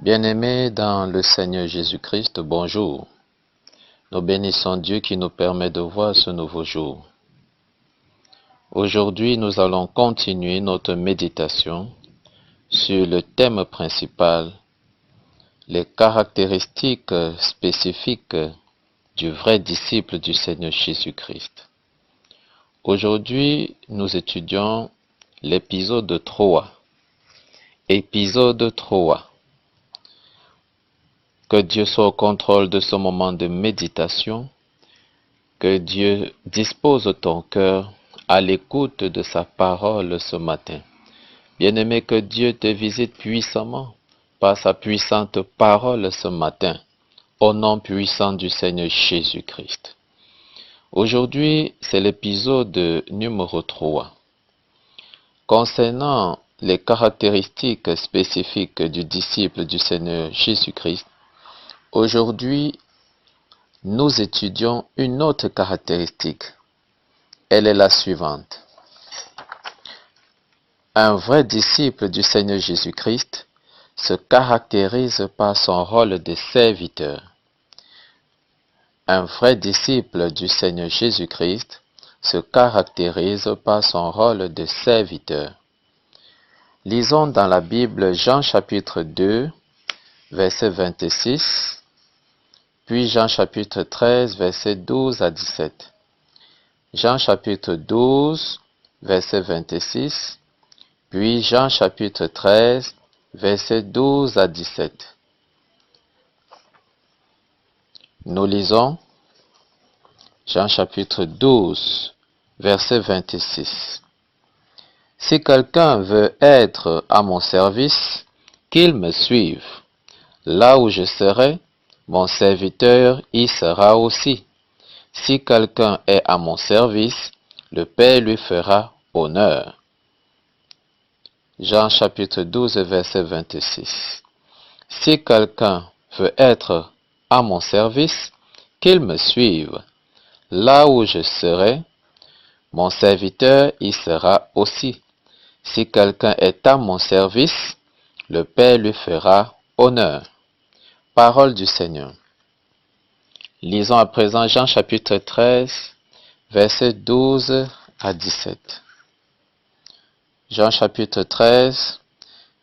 Bien-aimés dans le Seigneur Jésus-Christ, bonjour. Nous bénissons Dieu qui nous permet de voir ce nouveau jour. Aujourd'hui, nous allons continuer notre méditation sur le thème principal, les caractéristiques spécifiques du vrai disciple du Seigneur Jésus-Christ. Aujourd'hui, nous étudions l'épisode 3. Épisode 3. Que Dieu soit au contrôle de ce moment de méditation, que Dieu dispose ton cœur à l'écoute de sa parole ce matin. Bien-aimé, que Dieu te visite puissamment par sa puissante parole ce matin, au nom puissant du Seigneur Jésus-Christ. Aujourd'hui, c'est l'épisode numéro 3. Concernant les caractéristiques spécifiques du disciple du Seigneur Jésus-Christ, aujourd'hui, nous étudions une autre caractéristique. Elle est la suivante. Un vrai disciple du Seigneur Jésus-Christ se caractérise par son rôle de serviteur. Un vrai disciple du Seigneur Jésus-Christ se caractérise par son rôle de serviteur. Lisons dans la Bible Jean chapitre 2, verset 26, puis Jean chapitre 13, verset 12 à 17. Jean chapitre 12, verset 26, puis Jean chapitre 13, verset 12 à 17. Nous lisons Jean chapitre 12, verset 26. Si quelqu'un veut être à mon service, qu'il me suive. Là où je serai, mon serviteur y sera aussi. Si quelqu'un est à mon service, le Père lui fera honneur. Jean chapitre 12, verset 26. Si quelqu'un veut être à mon service, qu'il me suive. Là où je serai, mon serviteur y sera aussi. Si quelqu'un est à mon service, le Père lui fera honneur. Parole du Seigneur. Lisons à présent Jean chapitre 13, verset 12 à 17. Jean chapitre 13,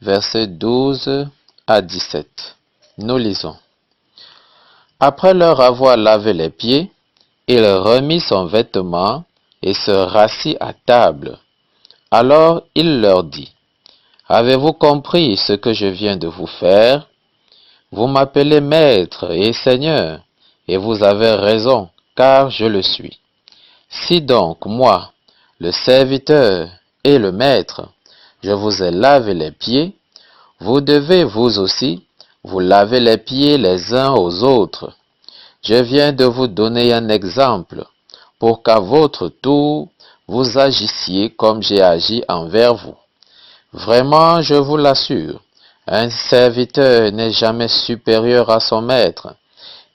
verset 12 à 17. Nous lisons. Après leur avoir lavé les pieds, il remit son vêtement et se rassit à table. Alors il leur dit, « Avez-vous compris ce que je viens de vous faire? Vous m'appelez Maître et Seigneur, et vous avez raison, car je le suis. Si donc moi, le serviteur et le Maître, je vous ai lavé les pieds, vous devez vous aussi vous laver les pieds les uns aux autres. Je viens de vous donner un exemple pour qu'à votre tour, vous agissiez comme j'ai agi envers vous. Vraiment, je vous l'assure, un serviteur n'est jamais supérieur à son maître,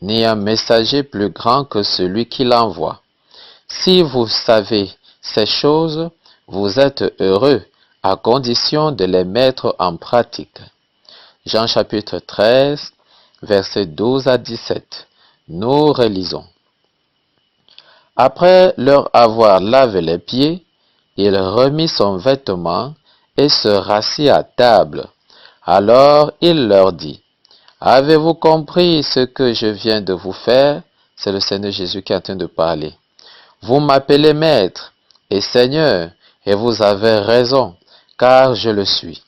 ni un messager plus grand que celui qui l'envoie. Si vous savez ces choses, vous êtes heureux, à condition de les mettre en pratique. Jean chapitre 13, versets 12 à 17. Nous relisons. Après leur avoir lavé les pieds, il remit son vêtement et se rassit à table. Alors il leur dit, « Avez-vous compris ce que je viens de vous faire ?» C'est le Seigneur Jésus qui est en train de parler. « Vous m'appelez Maître et Seigneur, et vous avez raison, car je le suis.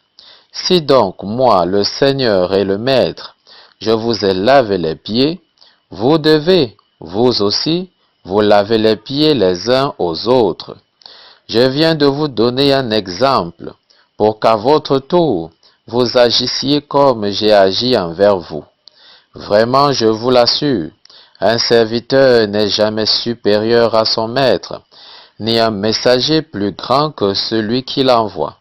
Si donc moi, le Seigneur et le Maître, je vous ai lavé les pieds, vous devez, vous aussi, vous laver les pieds les uns aux autres. Je viens de vous donner un exemple pour qu'à votre tour, vous agissiez comme j'ai agi envers vous. Vraiment, je vous l'assure, un serviteur n'est jamais supérieur à son maître, ni un messager plus grand que celui qui l'envoie.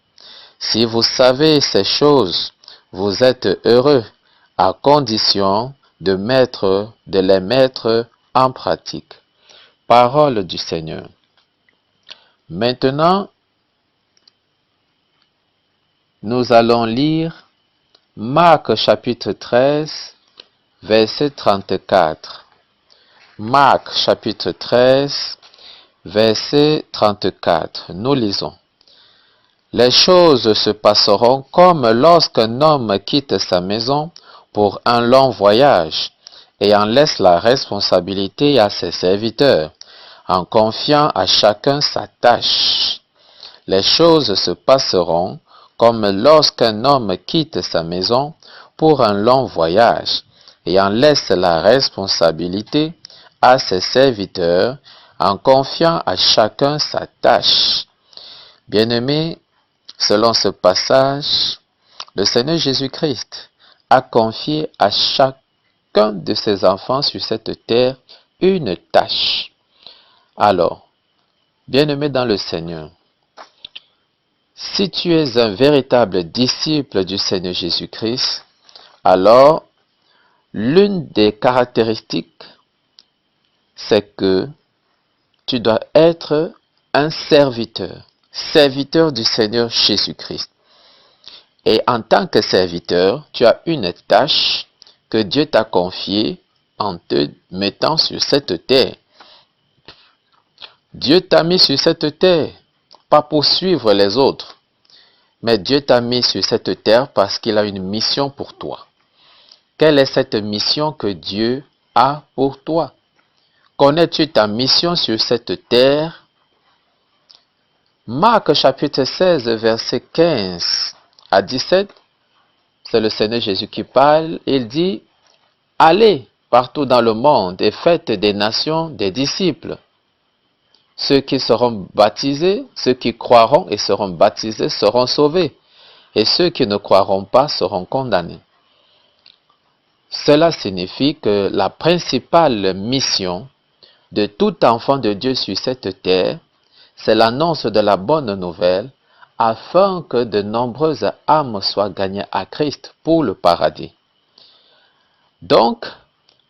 Si vous savez ces choses, vous êtes heureux, à condition de les mettre en pratique. Parole du Seigneur. Maintenant, nous allons lire Marc chapitre 13, verset 34. Marc chapitre 13, verset 34. Nous lisons. Les choses se passeront comme lorsqu'un homme quitte sa maison pour un long voyage et en laisse la responsabilité à ses serviteurs, en confiant à chacun sa tâche. Les choses se passeront comme lorsqu'un homme quitte sa maison pour un long voyage et en laisse la responsabilité à ses serviteurs, en confiant à chacun sa tâche. Bien-aimés, selon ce passage, le Seigneur Jésus-Christ a confié à chacun de ses enfants sur cette terre une tâche. Alors, bien-aimé dans le Seigneur, si tu es un véritable disciple du Seigneur Jésus-Christ, alors l'une des caractéristiques, c'est que tu dois être un serviteur du Seigneur Jésus-Christ. Et en tant que serviteur, tu as une tâche que Dieu t'a confiée en te mettant sur cette terre. Dieu t'a mis sur cette terre, pas pour suivre les autres, mais Dieu t'a mis sur cette terre parce qu'il a une mission pour toi. Quelle est cette mission que Dieu a pour toi? Connais-tu ta mission sur cette terre? Marc chapitre 16, verset 15 à 17, c'est le Seigneur Jésus qui parle. Il dit, « Allez partout dans le monde et faites des nations des disciples. Ceux qui seront baptisés, ceux qui croiront et seront baptisés seront sauvés, et ceux qui ne croiront pas seront condamnés. » Cela signifie que la principale mission de tout enfant de Dieu sur cette terre, c'est l'annonce de la bonne nouvelle afin que de nombreuses âmes soient gagnées à Christ pour le paradis. Donc,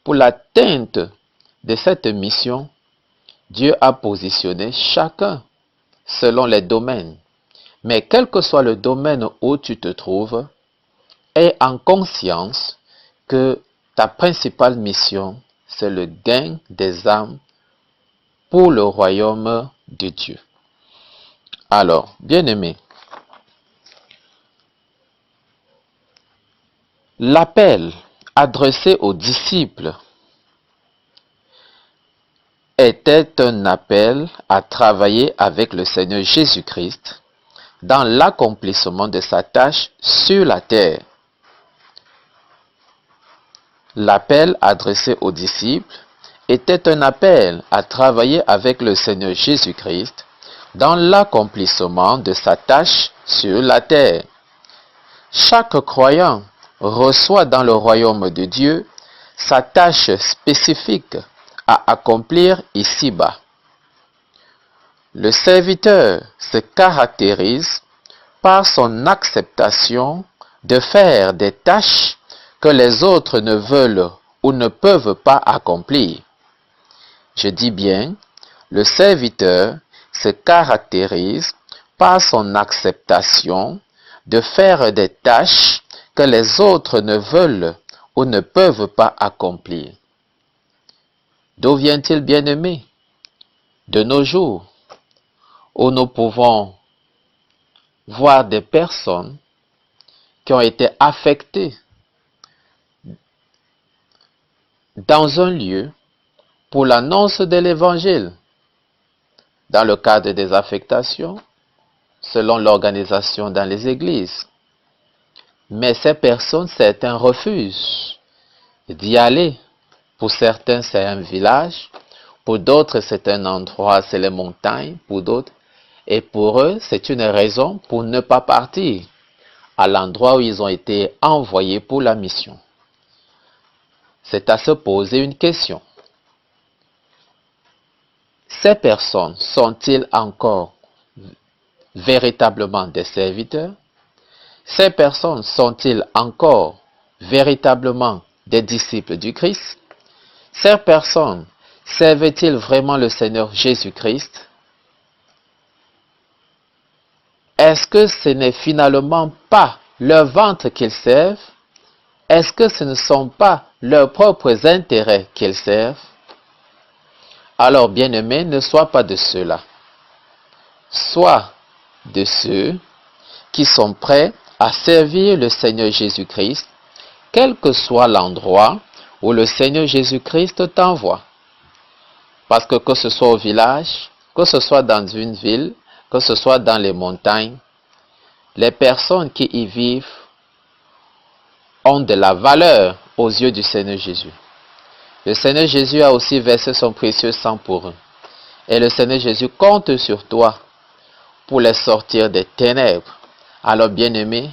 pour l'atteinte de cette mission, Dieu a positionné chacun selon les domaines. Mais quel que soit le domaine où tu te trouves, aie en conscience que ta principale mission, c'est le gain des âmes pour le royaume de Dieu. Alors, bien-aimés, l'appel adressé aux disciples était un appel à travailler avec le Seigneur Jésus-Christ dans l'accomplissement de sa tâche sur la terre. L'appel adressé aux disciples était un appel à travailler avec le Seigneur Jésus-Christ dans l'accomplissement de sa tâche sur la terre. Chaque croyant reçoit dans le royaume de Dieu sa tâche spécifique à accomplir ici-bas. Le serviteur se caractérise par son acceptation de faire des tâches que les autres ne veulent ou ne peuvent pas accomplir. Je dis bien, le serviteur se caractérise par son acceptation de faire des tâches que les autres ne veulent ou ne peuvent pas accomplir. D'où vient-il, bien-aimé? De nos jours, où nous pouvons voir des personnes qui ont été affectées dans un lieu pour l'annonce de l'Évangile, dans le cadre des affectations, selon l'organisation dans les églises. Mais ces personnes, certains refusent d'y aller. Pour certains, c'est un village. Pour d'autres, c'est un endroit, c'est les montagnes. Pour d'autres, et pour eux, c'est une raison pour ne pas partir à l'endroit où ils ont été envoyés pour la mission. C'est à se poser une question. Ces personnes sont-ils encore véritablement des serviteurs? Ces personnes sont-ils encore véritablement des disciples du Christ? Ces personnes servent-ils vraiment le Seigneur Jésus-Christ? Est-ce que ce n'est finalement pas leur ventre qu'ils servent? Est-ce que ce ne sont pas leurs propres intérêts qu'ils servent? Alors, bien-aimés, ne sois pas de ceux-là. Sois de ceux qui sont prêts à servir le Seigneur Jésus-Christ, quel que soit l'endroit où le Seigneur Jésus-Christ t'envoie. Parce que ce soit au village, que ce soit dans une ville, que ce soit dans les montagnes, les personnes qui y vivent ont de la valeur aux yeux du Seigneur Jésus. Le Seigneur Jésus a aussi versé son précieux sang pour eux. Et le Seigneur Jésus compte sur toi pour les sortir des ténèbres. Alors, bien-aimé,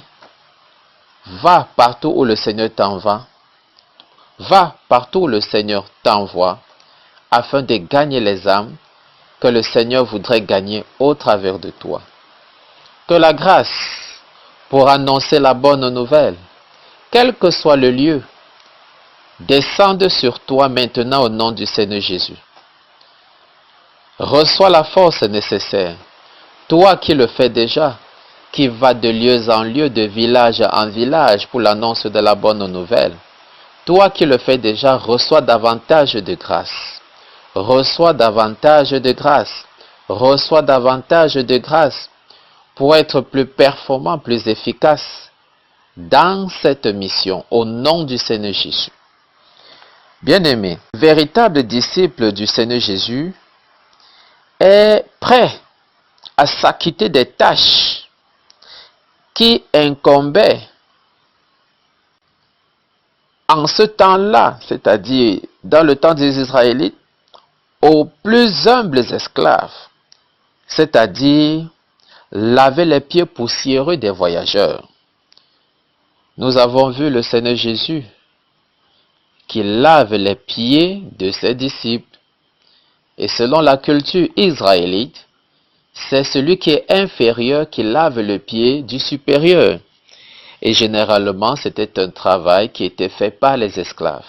va partout où le Seigneur t'envoie. Va partout où le Seigneur t'envoie afin de gagner les âmes que le Seigneur voudrait gagner au travers de toi. Que la grâce pour annoncer la bonne nouvelle, quel que soit le lieu, descende sur toi maintenant au nom du Seigneur Jésus. Reçois la force nécessaire. Toi qui le fais déjà, qui vas de lieu en lieu, de village en village pour l'annonce de la bonne nouvelle. Toi qui le fais déjà, reçois davantage de grâce. Reçois davantage de grâce. Reçois davantage de grâce pour être plus performant, plus efficace dans cette mission au nom du Seigneur Jésus. Bien-aimé, véritable disciple du Seigneur Jésus est prêt à s'acquitter des tâches qui incombaient en ce temps-là, c'est-à-dire dans le temps des Israélites, aux plus humbles esclaves, c'est-à-dire laver les pieds poussiéreux des voyageurs. Nous avons vu le Seigneur Jésus qui lave les pieds de ses disciples. Et selon la culture israélite, c'est celui qui est inférieur qui lave le pied du supérieur. Et généralement, c'était un travail qui était fait par les esclaves.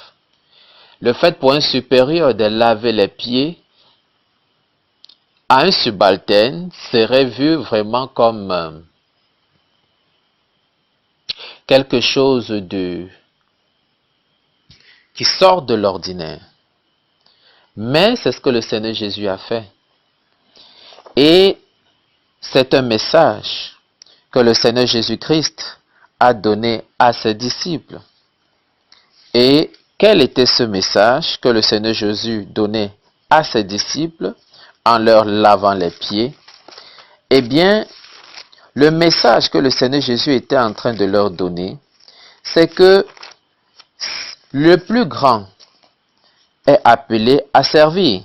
Le fait pour un supérieur de laver les pieds à un subalterne serait vu vraiment comme quelque chose qui sort de l'ordinaire. Mais c'est ce que le Seigneur Jésus a fait. Et c'est un message que le Seigneur Jésus-Christ a donné à ses disciples. Et quel était ce message que le Seigneur Jésus donnait à ses disciples en leur lavant les pieds? Eh bien, le message que le Seigneur Jésus était en train de leur donner, c'est que le plus grand est appelé à servir.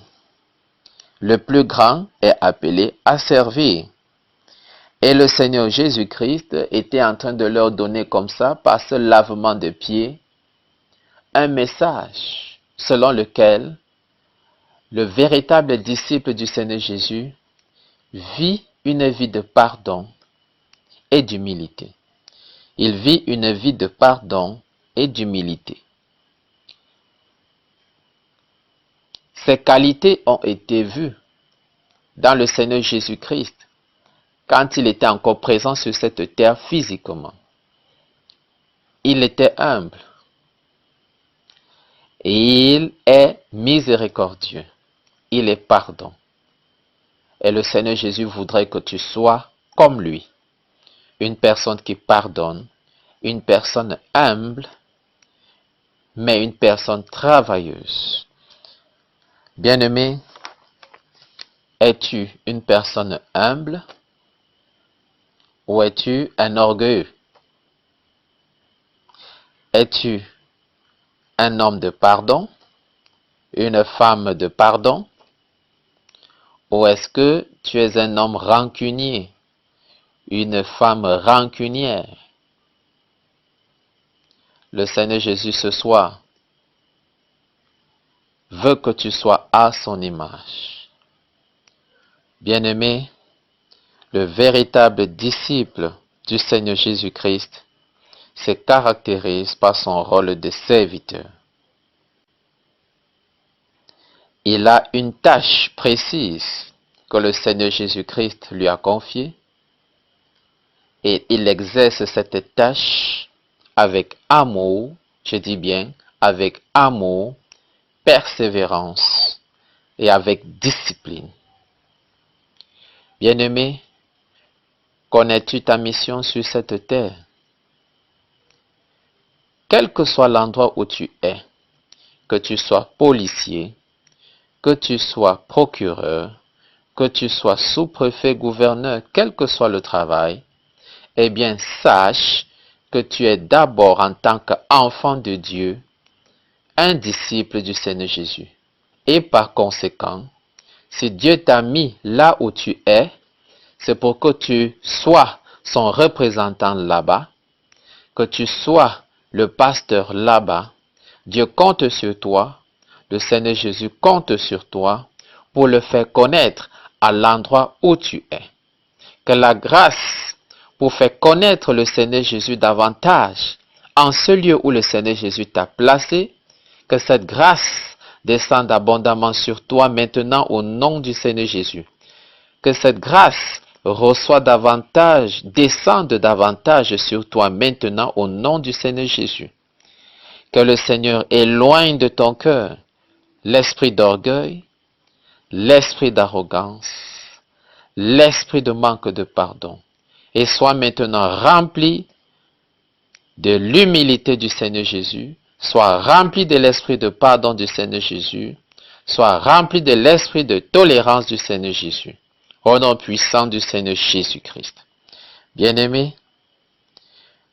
Le plus grand est appelé à servir. Et le Seigneur Jésus-Christ était en train de leur donner comme ça, par ce lavement de pieds, un message selon lequel le véritable disciple du Seigneur Jésus vit une vie de pardon et d'humilité. Il vit une vie de pardon et d'humilité. Ces qualités ont été vues dans le Seigneur Jésus-Christ quand il était encore présent sur cette terre physiquement. Il était humble. Et il est miséricordieux. Il est pardon. Et le Seigneur Jésus voudrait que tu sois comme lui. Une personne qui pardonne, une personne humble, mais une personne travailleuse. Bien-aimé, es-tu une personne humble ou es-tu un orgueilleux? Es-tu un homme de pardon, une femme de pardon, ou est-ce que tu es un homme rancunier, une femme rancunière? Le Seigneur Jésus ce soir veut que tu sois à son image. Bien-aimé, le véritable disciple du Seigneur Jésus-Christ se caractérise par son rôle de serviteur. Il a une tâche précise que le Seigneur Jésus-Christ lui a confiée. et il exerce cette tâche avec amour, je dis bien avec amour, persévérance et avec discipline. Bien-aimé, connais-tu ta mission sur cette terre? Quel que soit l'endroit où tu es, que tu sois policier, que tu sois procureur, que tu sois sous-préfet, gouverneur, quel que soit le travail, eh bien sache que tu es d'abord en tant qu'enfant de Dieu, un disciple du Seigneur Jésus. Et par conséquent, si Dieu t'a mis là où tu es, c'est pour que tu sois son représentant là-bas, que tu sois le pasteur là-bas. Dieu compte sur toi, le Seigneur Jésus compte sur toi pour le faire connaître à l'endroit où tu es. Que la grâce pour faire connaître le Seigneur Jésus davantage en ce lieu où le Seigneur Jésus t'a placé, que cette grâce descende abondamment sur toi maintenant au nom du Seigneur Jésus. Que cette grâce descende davantage sur toi maintenant au nom du Seigneur Jésus. Que le Seigneur éloigne de ton cœur l'esprit d'orgueil, l'esprit d'arrogance, l'esprit de manque de pardon, et sois maintenant rempli de l'humilité du Seigneur Jésus, sois rempli de l'esprit de pardon du Seigneur Jésus, sois rempli de l'esprit de tolérance du Seigneur Jésus, au nom puissant du Seigneur Jésus-Christ. Bien-aimé,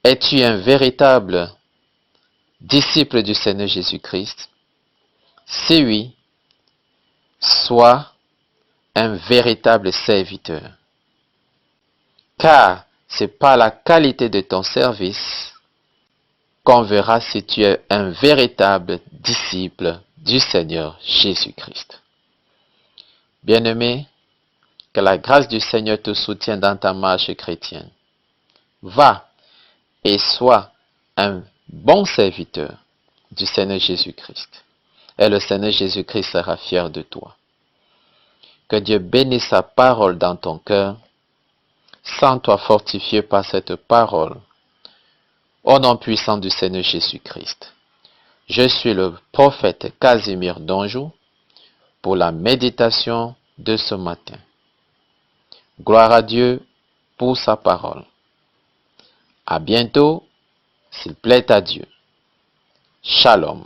es-tu un véritable disciple du Seigneur Jésus-Christ? Si oui, sois un véritable serviteur. Car c'est par la qualité de ton service qu'on verra si tu es un véritable disciple du Seigneur Jésus-Christ. Bien-aimé, que la grâce du Seigneur te soutienne dans ta marche chrétienne. Va et sois un bon serviteur du Seigneur Jésus-Christ. Et le Seigneur Jésus-Christ sera fier de toi. Que Dieu bénisse sa parole dans ton cœur. Sens-toi fortifié par cette parole. Au nom puissant du Seigneur Jésus-Christ. Je suis le prophète Casimir Donjou pour la méditation de ce matin. Gloire à Dieu pour sa parole. À bientôt, s'il plaît à Dieu. Shalom.